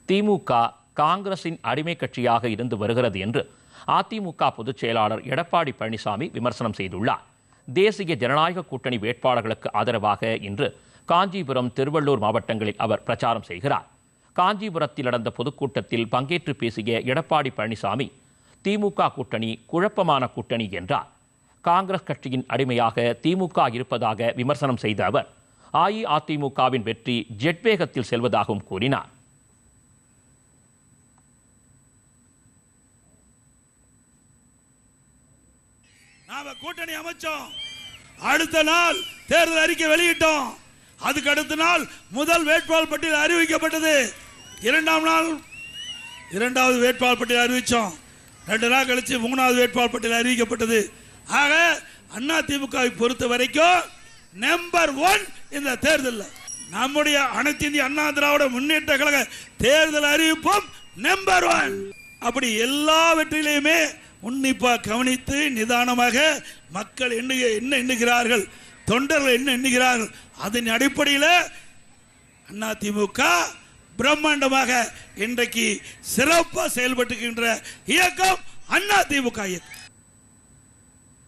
திமுக காங்கிரசின் அடிமை கட்சியாக இருந்து வருகிறது என்று அதிமுக பொதுச் செயலாளர் எடப்பாடி பழனிசாமி விமர்சனம் செய்துள்ளார். தேசிய ஜனநாயக கூட்டணி வேட்பாளர்களுக்கு ஆதரவாக இன்று காஞ்சிபுரம், திருவள்ளூர் மாவட்டங்களில் அவர் பிரச்சாரம் செய்கிறார். காஞ்சிபுரத்தில் நடந்த பொதுக்கூட்டத்தில் பங்கேற்று பேசிய எடப்பாடி பழனிசாமி, திமுக கூட்டணி குழப்பமான கூட்டணி என்றார். காங்கிரஸ் கட்சியின் அடிமையாக திமுக இருப்பதாக விமர்சனம் செய்த அவர், அஇஅதிமுகவின் வெற்றி ஜெட் வேகத்தில் செல்வதாகவும் கூறினார். நாம கூட்டணி அமைச்சோம், அடுத்த நாள் தேர்தல் அறிக்கை வெளியிட்டோம். அதுக்கு அடுத்த நாள் முதல் வேட்பாளர் பட்டியல் அறிவிக்கப்பட்டது. இரண்டாம் நாள் இரண்டாவது வேட்பாளர் பட்டியல் அறிவிச்சோம். 2 நாள் கழிச்சு 3வது வேட்பாளர் பட்டியல் அறிவிக்கப்பட்டது. ஆக அதிமுகவை பொறுத்த வரைக்கும் நம்பர் 1 இந்த தேர்தல். நம்முடைய அனைத்து இந்திய அண்ணா திராவிட முன்னேற்ற கழக தேர்தல் அறிவிப்பும் நம்பர் 1. அப்படி எல்லாவற்றிலையுமே உன்னிப்பாக கவனித்து நிதானமாக மக்கள் என்ன எண்ணுகிறார்கள், தொண்டர்கள் என்ன எண்ணுகிறார்கள், அதன் அடிப்படையில் அதிமுக பிரம்மாண்டமாக இன்றைக்கு சிறப்பாக செயல்பட்டுகின்ற இயக்கம் அதிமுக இயக்கம்.